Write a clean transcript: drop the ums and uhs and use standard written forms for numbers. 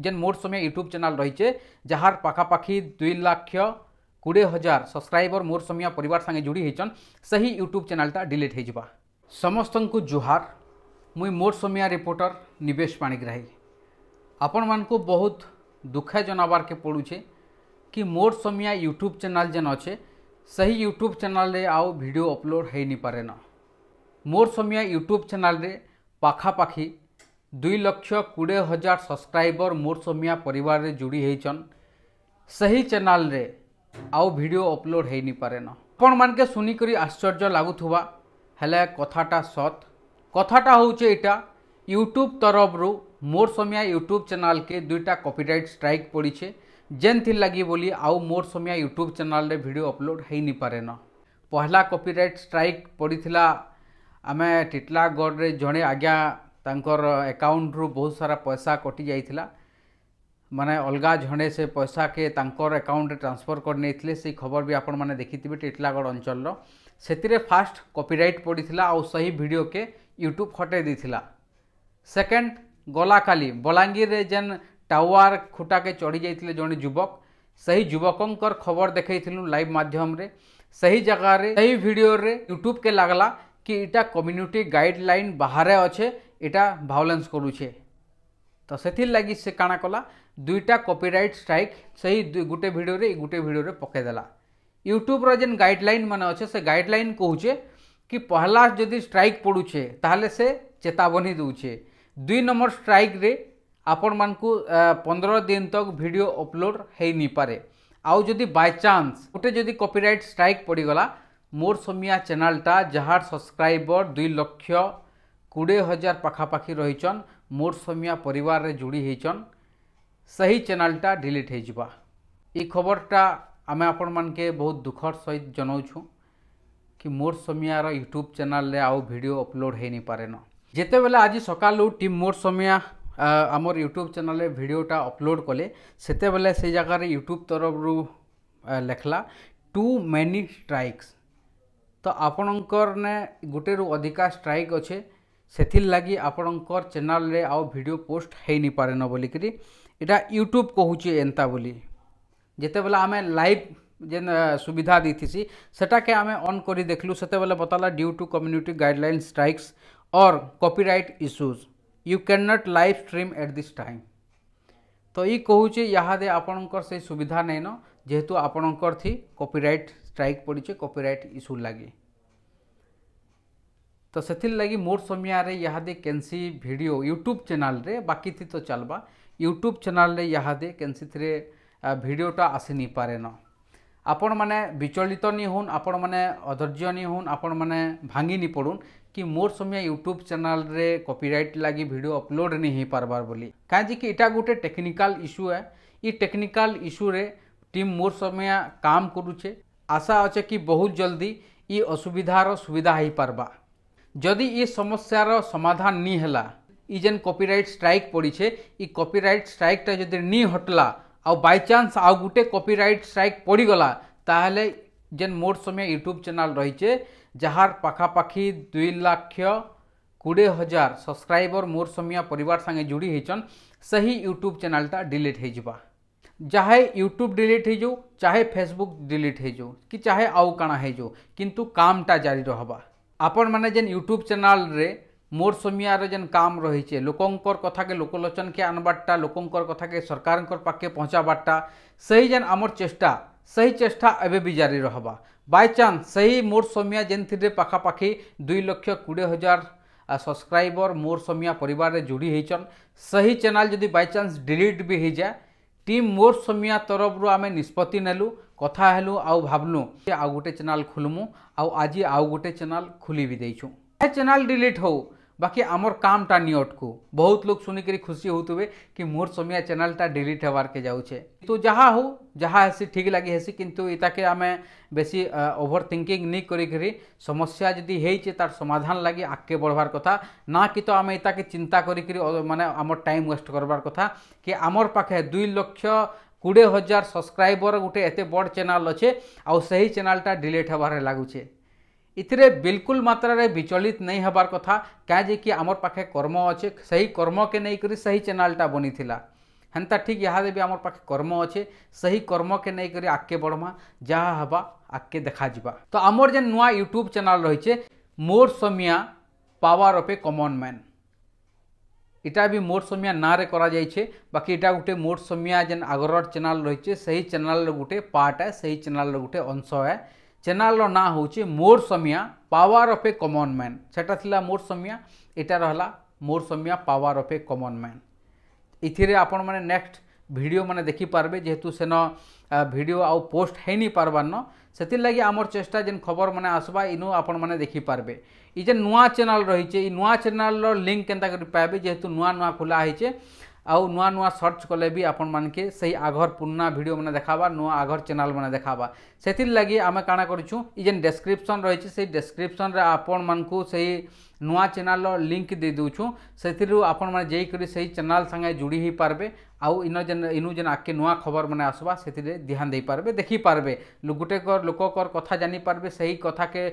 जेन मोर समय YouTube channel रही jar पाखापाखि 2,20,20,000 subscriber मोर समय परिवार संगे जोड़ी होचन सही यूट्यूब चैनलटा डिलीट हो जावा। समस्त को जुहार, मुई मोर समय रिपोर्टर निवेश पाणिग्राही। आपण मान को बहुत दुखे जनाबार के पड़ुछे कि मोर समय यूट्यूब चैनल जेन अच्छे सही यूट्यूब चैनल रे आउ वीडियो अपलोड हो नहीं पारे न। मोर समय यूट्यूब चैनल रे पाखापाखि 2,20,000 सब्सक्राइबर मोर समय परिवार रे जुड़ी होचन सही चैनल रे आउ वीडियो अपलोड हो नहीं पारे न। आपण मान के सुनी करी आश्चर्य लागुथुवा हेले कथाटा सत। कथाटा होचे एटा यूट्यूब तरफ रू मोर समय यूट्यूब चैनल के 2टा कॉपीराइट स्ट्राइक पड़ी छे जेन थी लगी बोली आउ मोर समय यूट्यूब चैनल रे वीडियो अपलोड हो नहीं पारे न। पहला कॉपीराइट स्ट्राइक पड़ीथिला आमे टिटलागढ़ रे जड़े आज्ञा तांकर अकाउंट रू बहुत सारा पैसा कटि जाइथिला, माने अलगा झंडे से पैसा के तांकर अकाउंट रे ट्रांसफर कर नेथिले। से खबर भी आपण माने देखिथिबे टिटलागढ़ अंचल रो। सेतिरे फास्ट कॉपीराइट पड़ीथिला और सही वीडियो के यूट्यूब हटे देथिला। सेकंड गला काली बलांगीर रे जेन टावर खुटा के चढ़ी जाइथिले जने युवक, सही युवकंकर खबर देखैथिलु लाइव माध्यम रे। सही जगह रे सही वीडियो रे यूट्यूब के लागला कि इटा कम्युनिटी गाइडलाइन बाहरे अच्छे, इटा भायोलेंस करूछे। तो सेथिर लगी से काना कला 2टा कॉपीराइट स्ट्राइक सही गुटे वीडियो रे पके देला। यूट्यूब रो जेन गाइडलाइन माने अच्छे से गाइडलाइन कहूचे कि पहला जदि स्ट्राइक पड़ुछे ताहले से चेतावनी दूचे। 2 नंबर स्ट्राइक रे आपण मान को 15 दिन तक वीडियो अपलोड हो नहीं पारे। आउ जदि बाय चांस गोटे जदि कॉपीराइट स्ट्राइक पड़ीगला मोर समिया चैनलटा जहार सब्सक्राइबर 2,20,000 पाखापाखि रहीचन मोर समिया परिवार रे जुड़ी होचन सही चैनलटा डिलीट हो जावा। ये खबरटा आमे आपण मान के बहुत दुखर सहित जनाऊछु कि मोर समियार यूट्यूब चैनल रे आउ वीडियो अपलोड हो नहीं पारे न। जेते बेले आज सकालू टीम मोर समिया आमर यूट्यूब चैनल रे वीडियोटा अपलोड कले सेते बेले से जगह रे यूट्यूब तरफ रू लेखला टू मेनी स्ट्राइक्स। तो आपणकर ने गोटे रु अधिका स्ट्राइक अच्छे सेथिर लगी आपणकर चैनल रे आउ वीडियो पोस्ट हो नहीं पारे न बोलिकी इटा यूट्यूब कहूचे एंता बोली। जेते बेले आमे लाइव जेन सुविधा दीथिसी सेटा के आमे ऑन करी देखलु सेते बेले बताला due to community guideline strikes और copyright issues you can not live stream at this time. तो ये कहूचे यादे आपणकर से सुविधा नहीं न जेहेतु आपणकर थी कॉपीराइट स्ट्राइक पड़ीचे कॉपीराइट इश्यू लगी। तो सेथिर लगी मोर समिया रे यादे कैंसी वीडियो यूट्यूब चैनल रे बाकी थी तो चलबा यूट्यूब चैनल रे यादे कैंसी थ्रे वीडियोटा आसी नहीं पारे न। आपण माने विचलित नहीं होन, आपण माने अधैर्य नहीं होन, आपण माने भांगी नहीं पड़ुन कि मोर समय यूट्यूब चैनल रे कॉपीराइट लगी वीडियो अपलोड नहीं हो पारबार बोली। कहीं कि इटा गोटे टेक्निकल इश्यू है। ये टेक्निकल इश्यू रे टीम मोर समय काम करूचे। आशा अच्छे कि बहुत जल्दी ये असुविधार सुविधा हो पारबा। जदि ये समस्यार समाधान नहीं हैला ई जेन कॉपीराइट स्ट्राइक पड़ीछे ई कॉपीराइट स्ट्राइकटा जदि नहीं हटला आ बाय चांस आउ गुटे कॉपीराइट स्ट्राइक पड़ीगला ताहले जेन मोर समय यूट्यूब चैनल रहीचे जहार पाखापाखि 2,20,000 सब्सक्राइबर मोर समय परिवार संगे जुड़ी होचन सही यूट्यूब चैनलटा डिलीट हो जावा। चाहे यूट्यूब डिलीट हो जाओ, चाहे फेसबुक डिलीट हो जाओ कि चाहे आउ काना हो जाओ, किंतु कामटा जारी रहबा। आपण माने जेन यूट्यूब चैनल रे मोर समियार जेन काम रही लोकंकर कथा के लोकलोचन के आनबाटा, लोकंकर कथा के सरकारंकर पाखे पहुँचाबाटा सही जेन आमर चेष्टा सही चेष्टा एबे भी जारी रहबा। बाय चांस सही मोर समिया जेन थी पाखापाखि 2,20,000 सब्सक्राइबर मोर समिया परिवार रे जुड़ी होचन सही चैनल जदि बाय चांस डिलीट भी हो जाए टीम मोर समिया तरफ रू आमे निष्पत्ति नेलु, कथा हेलु आउ भाबलु आउ गोटे चैनल खुलमु आउ आज आउ गोटे चैनल खुली भी देइछु। चैनल डिलीट हो बाकी आमर कामटा नहीं अटकू। बहुत लोग सुनिक खुशी होते कि मोर समिया चैनलटा डिलीट होवार के जाऊे। तो जहाँ हो जहाँ हेसी ठीक लगे हेसी, किंतु इताके आमे बेसी ओवर थिंकिंग नहीं करी समस्या जदि है तार समाधान लगी आगे बढ़वार कथा ना कि तो आमे इताके चिंता करी माने आमर टाइम वेस्ट करवार कथा कि आमर पाखे 2,20,000 सब्सक्राइबर गोटे एते बड़ चैनल अच्छे आउ सही चैनलटा डिलीट होबार लगुचे। इथिरे बिल्कुल मात्रा रे विचलित नहीं हबार कथा क्या कि आमर पाखे कर्म अच्छे सही कर्म के नहीं करी सही चैनलटा बनी थिला। हेन्ता ठीक इहादे भी आमर पाखे कर्म अच्छे सही कर्म के नहीं करी आगे बढ़मा जहाँ हवा आगे देखा जिबा। तो आमर जेन नुआ यूट्यूब चैनल रही मोर समिया power of a common man इटा भी मोर समिया ना रे करा जाइछे बाकी इटा गुटे मोर समिया जेन आगरर चैनल रही सही चैनल गुटे पार्ट है सही चैनल गुटे अंश है। चैनल ना होचे मोर समिया power of a common man सेटा थिला मोर समिया इटा रहला मोर समिया power of a common man. इथिरे आपण माने नेक्स्ट वीडियो माने देखि पारबे जेहेतु सेन वीडियो आउ पोस्ट है नहीं पारबार न सेतिर लगी आमर चेष्टा जेन खबर माने आसबा इनु आपण माने देखि पारबे। ई जे नुआ चैनल रही है नुआ चैनल लिंक केनता करि पाबे जेहेतु नुआ नुआ खुला है आउ नुआ नुआ सर्च कले भी आपण मान के सही आघर पुराना वीडियो माने देखाबा नुआ आघर चैनल माने देखाबा। सेतिर लगी आमे काना करिछु ई जेन डिस्क्रिप्शन रही से डिस्क्रिप्शन रे आपण मान को सही नुआ चैनल लिंक दे दूछु सेतिरु आपण माने जेई करी सही चैनल संगे जुड़ी ही पारबे आउ इनु जेन आके नुआ खबर माने आसबा सेतिरे ध्यान दे पारबे देखि पारबे गुटे कर लोक कर कथा जानी पारबे सही कथा के